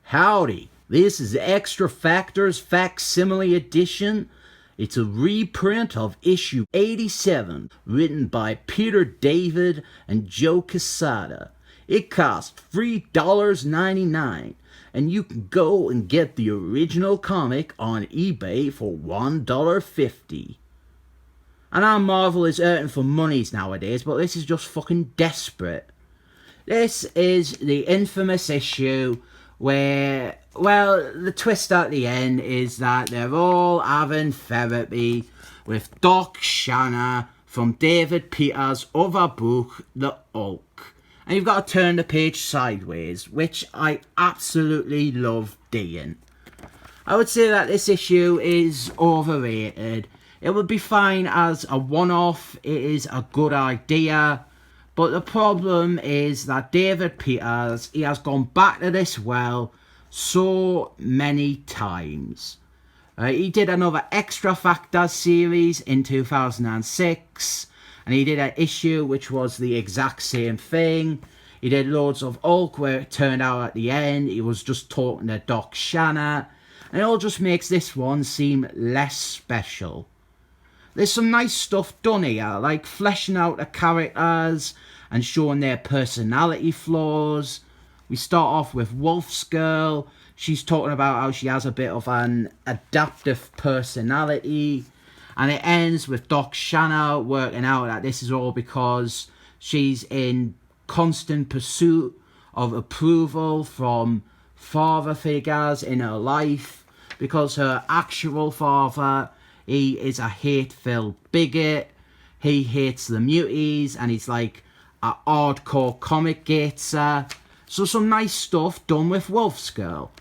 Howdy, this is Extra Factors Facsimile Edition. It's a reprint of issue 87, written by Peter David and Joe Quesada. It costs $3.99, and you can go and get the original comic on eBay for $1.50. And our Marvel is hurting for monies nowadays, but this is just fucking desperate. This is the infamous issue where, well, the twist at the end is that they're all having therapy with Doc Shanna from David Peters' other book, The Hulk. And you've got to turn the page sideways, which I absolutely love doing. I would say that this issue is overrated. It would be fine as a one-off. It is a good idea. But the problem is that David Peters, he has gone back to this well so many times. He did another Extra Factors series in 2006. And he did an issue which was the exact same thing. He did loads of Hulk where it turned out at the end he was just talking to Doc Shanna. And it all just makes this one seem less special. There's some nice stuff done here, like fleshing out the characters and showing their personality flaws. We start off with Wolf's Girl. She's talking about how she has a bit of an adaptive personality. And it ends with Doc Shanna working out that this is all because she's in constant pursuit of approval from father figures in her life, because her actual father, he is a hate-filled bigot. He hates the muties, and he's like a hardcore comic gator. So some nice stuff done with Wolf's Girl.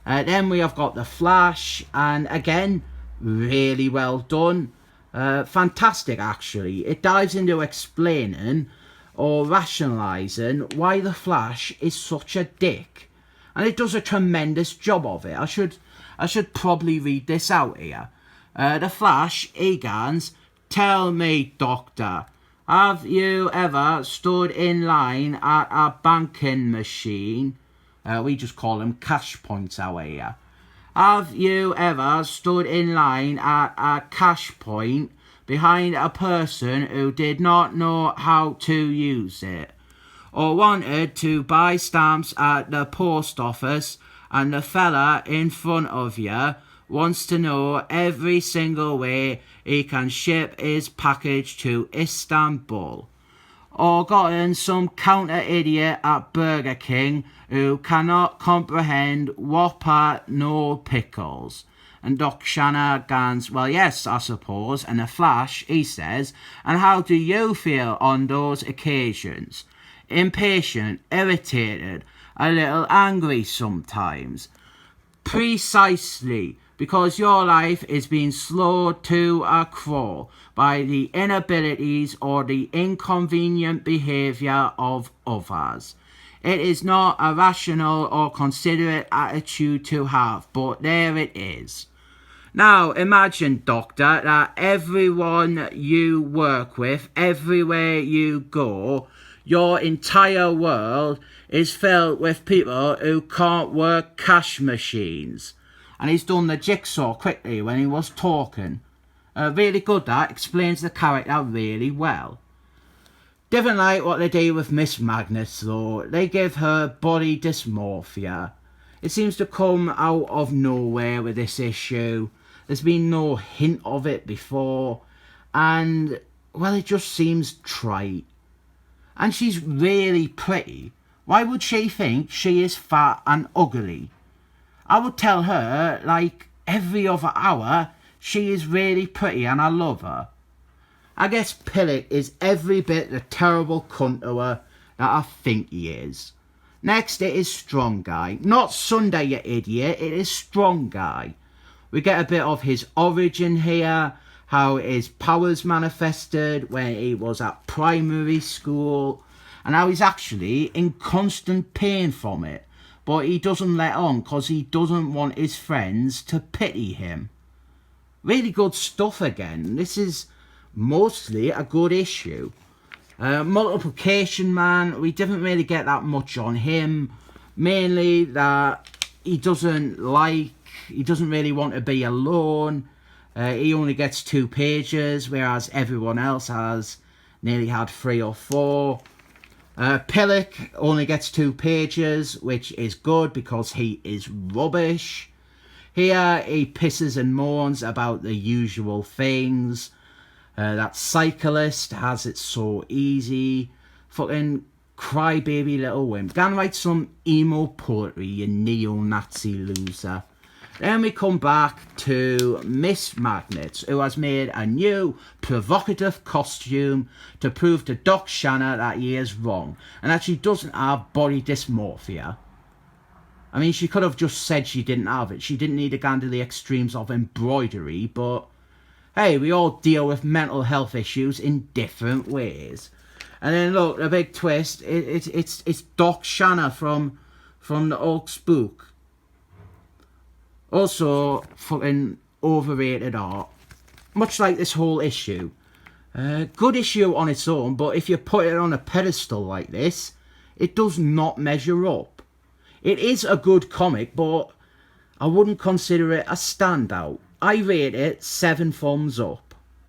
Then we have got The Flash, and again, really well done. Fantastic, actually. It dives into explaining or rationalising why The Flash is such a dick. And it does a tremendous job of it. I should probably read this out here. The Flash, Egan's, tell me, Doctor, have you ever stood in line at a banking machine? We just call them cash points out here. Have you ever stood in line at a cash point behind a person who did not know how to use it? Or wanted to buy stamps at the post office and the fella in front of you wants to know every single way he can ship his package to Istanbul? Or gotten some counter idiot at Burger King who cannot comprehend Whopper no pickles? And Doc Shanna goes, well, yes, I suppose. And The Flash, he says, and how do you feel on those occasions? Impatient, irritated, a little angry sometimes. Precisely, because your life is being slowed to a crawl by the inabilities or the inconvenient behaviour of others. It is not a rational or considerate attitude to have, but there it is. Now, imagine, Doctor, that everyone you work with, everywhere you go, your entire world is filled with people who can't work cash machines. And he's done the jigsaw quickly when he was talking. Really good, that explains the character really well. Different like what they do with Miss Magnus though. They give her body dysmorphia. It seems to come out of nowhere with this issue. There's been no hint of it before. And, well, it just seems trite. And she's really pretty. Why would she think she is fat and ugly? I would tell her, like, every other hour, she is really pretty and I love her. I guess Pillock is every bit the terrible cunt to her that I think he is. Next, it is Strong Guy. Not Sunday, you idiot. It is Strong Guy. We get a bit of his origin here, how his powers manifested when he was at primary school, and how he's actually in constant pain from it. But he doesn't let on because he doesn't want his friends to pity him. Really good stuff again. This is mostly a good issue. Multiplication Man, we didn't really get that much on him. Mainly that he doesn't really want to be alone. He only gets 2 pages, whereas everyone else has nearly had 3 or 4. Pillock only gets 2 pages, which is good because he is rubbish. Here he pisses and moans about the usual things. That cyclist has it so easy. Fucking crybaby little wimp. Go and write some emo poetry, you neo-Nazi loser. Then we come back to Miss Magnets, who has made a new provocative costume to prove to Doc Shanna that he is wrong and that she doesn't have body dysmorphia. I mean, she could have just said she didn't have it. She didn't need to go into the extremes of embroidery, but hey, we all deal with mental health issues in different ways. And then look, the big twist, it's Doc Shanna from the Hulk's book. Also, fucking overrated art. Much like this whole issue. Good issue on its own, but if you put it on a pedestal like this, it does not measure up. It is a good comic, but I wouldn't consider it a standout. I rate it 7 thumbs up.